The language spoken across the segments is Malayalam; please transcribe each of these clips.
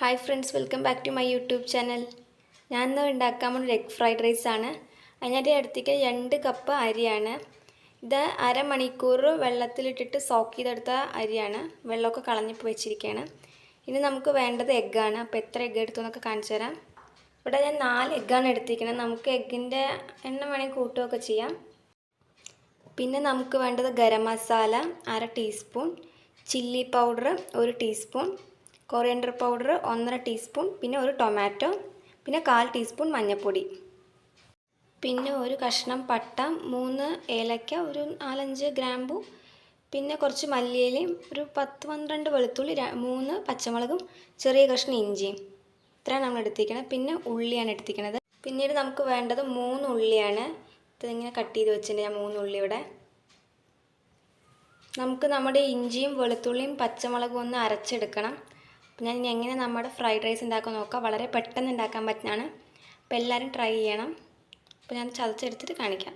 Hi friends, welcome back to my YouTube channel. ഞാൻ ഇന്ന് ഉണ്ടാക്കാൻ പോകുന്ന എഗ് ഫ്രൈഡ് റൈസ് ആണ്. അതിനായിട്ട് എടുത്തേക്ക് 2 കപ്പ് അരിയാണ്. ഇത് അരമണിക്കൂർ വെള്ളത്തിലിട്ടിട്ട് സോക്ക് ചെയ്തെടുത്ത അരിയാണ്. വെള്ളമൊക്കെ കളഞ്ഞിപ്പോൾ വെച്ചിരിക്കുകയാണ്. ഇനി നമുക്ക് വേണ്ടത് എഗ്ഗാണ്. അപ്പോൾ എത്ര എഗ്ഗ് എടുത്തു എന്നൊക്കെ കാണിച്ചു തരാം. ഇവിടെ ഞാൻ 4 എഗ്ഗാണ് എടുത്തിരിക്കുന്നത്. നമുക്ക് എഗ്ഗിൻ്റെ എണ്ണം വേണമെങ്കിൽ കൂട്ടുകയൊക്കെ ചെയ്യാം. പിന്നെ നമുക്ക് വേണ്ടത് garam masala 1/2 teaspoon, chilli powder 1 teaspoon, coriander powder 1.5 teaspoon, പിന്നെ ഒരു ടൊമാറ്റോ, പിന്നെ 1/4 ടീസ്പൂൺ മഞ്ഞൾപ്പൊടി, പിന്നെ ഒരു കഷ്ണം പട്ട, 3 ഏലക്ക, ഒരു 4-5 ഗ്രാമ്പു, പിന്നെ കുറച്ച് മല്ലിയിലയും, ഒരു 10-12 വെളുത്തുള്ളി, 3 പച്ചമുളകും, ചെറിയ കഷ്ണം ഇഞ്ചിയും. ഇത്രയാണ് നമ്മൾ എടുത്തിരിക്കുന്നത്. പിന്നെ ഉള്ളിയാണ് എടുത്തിരിക്കുന്നത്. പിന്നീട് നമുക്ക് വേണ്ടത് 3 ഉള്ളിയാണ്. ഇതിങ്ങനെ കട്ട് ചെയ്ത് വെച്ചിട്ടുണ്ട് ഞാൻ 3 ഉള്ളി ഇവിടെ. നമുക്ക് നമ്മുടെ ഇഞ്ചിയും വെളുത്തുള്ളിയും പച്ചമുളകും ഒന്ന് അരച്ചെടുക്കണം. അപ്പോൾ ഞാൻ ഇനി എങ്ങനെ നമ്മുടെ ഫ്രൈഡ് റൈസ് ഉണ്ടാക്കാൻ നോക്കാം. വളരെ പെട്ടെന്ന് ഉണ്ടാക്കാൻ പറ്റുന്നതാണ്. അപ്പോൾ എല്ലാവരും ട്രൈ ചെയ്യണം. അപ്പോൾ ഞാൻ ചതച്ചെടുത്തിട്ട് കാണിക്കാം.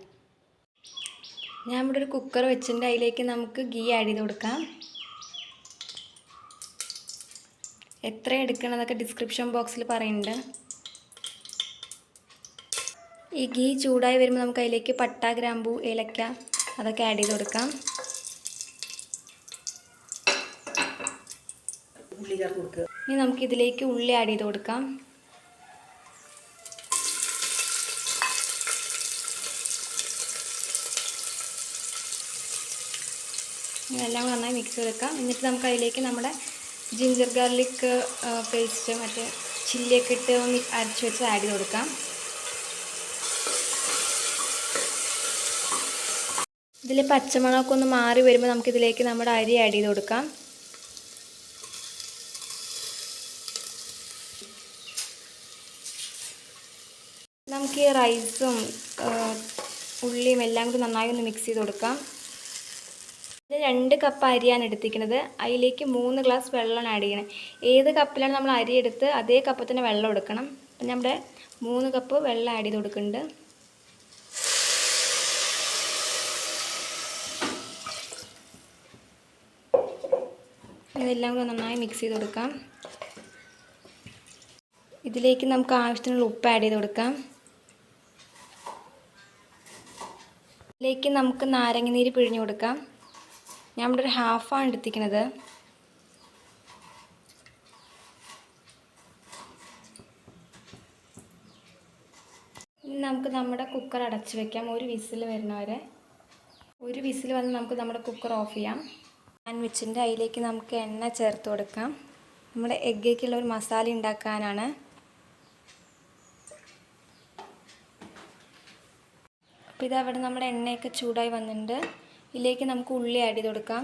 ഞാൻ ഇവിടെ ഒരു കുക്കർ വെച്ചിട്ടുണ്ട്. അതിലേക്ക് നമുക്ക് ഗീ ആഡ് ചെയ്ത് കൊടുക്കാം. എത്ര എടുക്കണതൊക്കെ ഡിസ്ക്രിപ്ഷൻ ബോക്സിൽ പറയുന്നുണ്ട്. ഈ ഗീ ചൂടായി വരുമ്പോൾ നമുക്ക് അതിലേക്ക് പട്ട, ഗ്രാമ്പൂ, ഏലക്ക അതൊക്കെ ആഡ് ചെയ്ത് കൊടുക്കാം. ഇനി നമുക്കിതിലേക്ക് ഉള്ളി ആഡ് ചെയ്ത് കൊടുക്കാം. ഇതെല്ലാം നന്നായി മിക്സ് ചെയ്തെടുക്കാം. എന്നിട്ട് നമുക്ക് അതിലേക്ക് നമ്മുടെ ജിഞ്ചർ ഗാർലിക് പേസ്റ്റ്, മറ്റേ ചില്ലിയൊക്കെ ഇട്ട് അരച്ച് വെച്ച് ആഡ് ചെയ്ത് കൊടുക്കാം. ഇതിൽ പച്ചമുളകൊക്കെ ഒന്ന് മാറി വരുമ്പോൾ നമുക്കിതിലേക്ക് നമ്മുടെ അരി ആഡ് ചെയ്ത് കൊടുക്കാം. നമുക്ക് ഈ റൈസും ഉള്ളിയും എല്ലാം കൂടി നന്നായി ഒന്ന് മിക്സ് ചെയ്ത് കൊടുക്കാം. ഇത് 2 കപ്പ് അരിയാണ് എടുത്തിരിക്കുന്നത്. അതിലേക്ക് 3 ഗ്ലാസ് വെള്ളം ആഡ് ചെയ്യണം. ഏത് കപ്പിലാണ് നമ്മൾ അരി എടുത്ത് അതേ കപ്പിൽ തന്നെ വെള്ളം എടുക്കണം. അപ്പം നമ്മുടെ 3 കപ്പ് വെള്ളം ആഡ് ചെയ്ത് കൊടുക്കുന്നുണ്ട്. ഇതെല്ലാം കൂടി നന്നായി മിക്സ് ചെയ്ത് കൊടുക്കാം. ഇതിലേക്ക് നമുക്ക് ആവശ്യത്തിനുള്ള ഉപ്പ് ആഡ് ചെയ്ത് കൊടുക്കാം. ഇതിലേക്ക് നമുക്ക് നാരങ്ങനീര് പിഴിഞ്ഞ് കൊടുക്കാം. ഞാൻ ഇവിടെ ഒരു ഹാഫാണ് എടുത്തിരിക്കുന്നത്. ഇനി നമുക്ക് നമ്മുടെ കുക്കർ അടച്ച് വയ്ക്കാം. ഒരു വിസിൽ വരുന്നവരെ. ഒരു വിസിൽ വന്ന് നമുക്ക് നമ്മുടെ കുക്കർ ഓഫ് ചെയ്യാം. പാൻ വെച്ചിട്ട് അതിലേക്ക് നമുക്ക് എണ്ണ ചേർത്ത് കൊടുക്കാം. നമ്മുടെ എഗ്ഗേക്കുള്ള ഒരു മസാല ഉണ്ടാക്കാനാണ്. അപ്പോൾ ഇതവിടെ നമ്മുടെ എണ്ണയൊക്കെ ചൂടായി വന്നിട്ടുണ്ട്. ഇതിലേക്ക് നമുക്ക് ഉള്ളി ആഡ് ചെയ്ത് കൊടുക്കാം.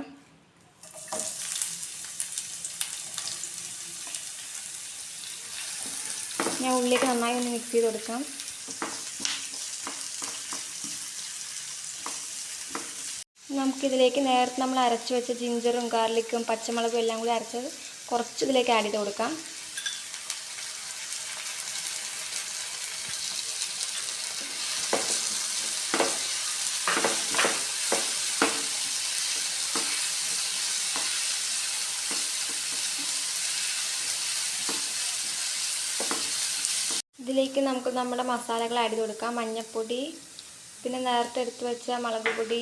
ഞാൻ ഉള്ളിയൊക്കെ നന്നായി ഒന്ന് മിക്സ് ചെയ്ത് കൊടുക്കാം. നമുക്കിതിലേക്ക് നേരത്തെ നമ്മൾ അരച്ച് വെച്ച ജിഞ്ചറും ഗാർലിക്കും പച്ചമുളകും എല്ലാം കൂടി അരച്ചത് കുറച്ച് ഇതിലേക്ക് ആഡ് ചെയ്ത് കൊടുക്കാം. ഇതിലേക്ക് നമുക്ക് നമ്മുടെ മസാലകൾ ആഡ് ചെയ്ത് കൊടുക്കാം. മഞ്ഞൾപ്പൊടി, പിന്നെ നേരത്തെ എടുത്ത് വെച്ച മുളക് പൊടി,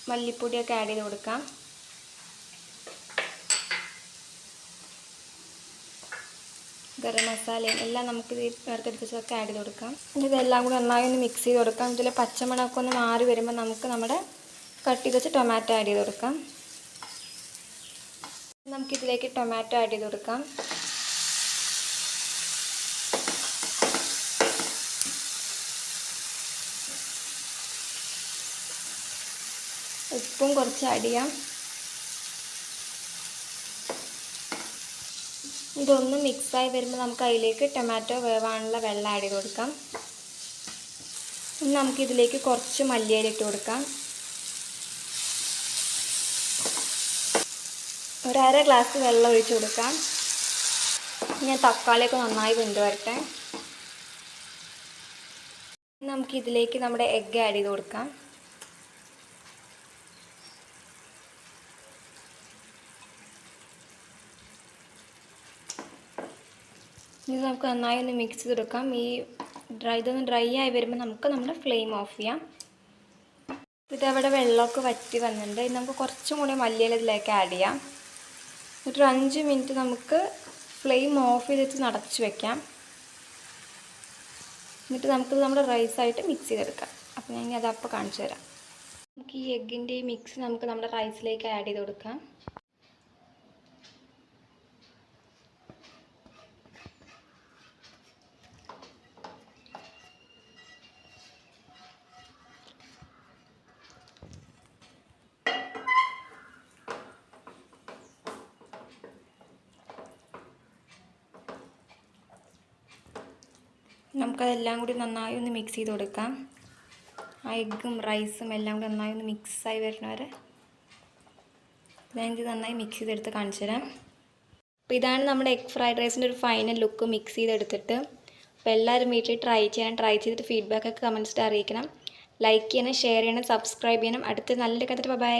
മല്ലിപ്പൊടിയൊക്കെ ആഡ് ചെയ്ത് കൊടുക്കാം. ഗരം മസാലയും എല്ലാം നമുക്ക് നേരത്തെ എടുത്ത് വെച്ചതൊക്കെ ആഡ് ചെയ്ത് കൊടുക്കാം. ഇതെല്ലാം കൂടി നന്നായി ഒന്ന് മിക്സ് ചെയ്ത് കൊടുക്കാം. ഇതിൽ പച്ചമുളകൊക്കെ ഒന്ന് മാറി വരുമ്പോൾ നമുക്ക് നമ്മുടെ കട്ട് ചെയ്ത് വെച്ച് ടൊമാറ്റോ ആഡ് ചെയ്ത് കൊടുക്കാം. നമുക്കിതിലേക്ക് ടൊമാറ്റോ ആഡ് ചെയ്ത് കൊടുക്കാം. ഉപ്പും കുറച്ച് ആഡ് ചെയ്യാം. ഇതൊന്ന് മിക്സായി വരുമ്പോൾ നമുക്ക് അതിലേക്ക് ടൊമാറ്റോ വേവാനുള്ള വെള്ളം ആഡ് ചെയ്ത് കൊടുക്കാം. ഇനി നമുക്കിതിലേക്ക് കുറച്ച് മല്ലിയില ഇട്ട് കൊടുക്കാം. ഒരു 1/2 ഗ്ലാസ് വെള്ളം ഒഴിച്ച് കൊടുക്കാം. ഞാൻ തക്കാളിയൊക്കെ നന്നായി വെന്ത് വരട്ടെ. നമുക്കിതിലേക്ക് നമ്മുടെ എഗ്ഗ് ആഡ് ചെയ്ത് കൊടുക്കാം. ഇത് നമുക്ക് നന്നായി ഒന്ന് മിക്സ് ചെയ്തെടുക്കാം. ഇതൊന്ന് ഡ്രൈ ആയി വരുമ്പോൾ നമുക്ക് നമ്മുടെ ഫ്ലെയിം ഓഫ് ചെയ്യാം. ഇതവിടെ വെള്ളമൊക്കെ വറ്റി വന്നിട്ടുണ്ട്. ഇത് നമുക്ക് കുറച്ചും കൂടി മല്ലിയില ഇതിലേക്ക് ആഡ് ചെയ്യാം. എന്നിട്ടൊരു 5 മിനിറ്റ് നമുക്ക് ഫ്ലെയിം ഓഫ് ചെയ്തിട്ട് അടച്ച് വയ്ക്കാം. എന്നിട്ട് നമുക്കിത് നമ്മുടെ റൈസായിട്ട് മിക്സ് ചെയ്തെടുക്കാം. അപ്പോൾ ഞാൻ അതപ്പോൾ കാണിച്ചു തരാം. നമുക്ക് ഈ എഗ്ഗിൻ്റെ ഈ മിക്സ് നമുക്ക് നമ്മുടെ റൈസിലേക്ക് ആഡ് ചെയ്ത് കൊടുക്കാം. നമുക്കതെല്ലാം കൂടി നന്നായി ഒന്ന് മിക്സ് ചെയ്ത് കൊടുക്കാം. ആ എഗ്ഗും റൈസും എല്ലാം കൂടി നന്നായി ഒന്ന് മിക്സായി വരുന്നവരെ ഞാനിത് നന്നായി മിക്സ് ചെയ്തെടുത്ത് കാണിച്ചു തരാം. അപ്പോൾ ഇതാണ് നമ്മുടെ എഗ് ഫ്രൈഡ് റൈസിൻ്റെ ഒരു ഫൈനൽ ലുക്ക് മിക്സ് ചെയ്തെടുത്തിട്ട്. അപ്പോൾ എല്ലാവരും വീട്ടിൽ ട്രൈ ചെയ്തിട്ട് ഫീഡ്ബാക്കൊക്കെ കമൻസിട്ട് അറിയിക്കണം. ലൈക്ക് ചെയ്യണം, ഷെയർ ചെയ്യണം, സബ്സ്ക്രൈബ് ചെയ്യണം. അടുത്ത നല്ലൊരു കഥ. ബൈ.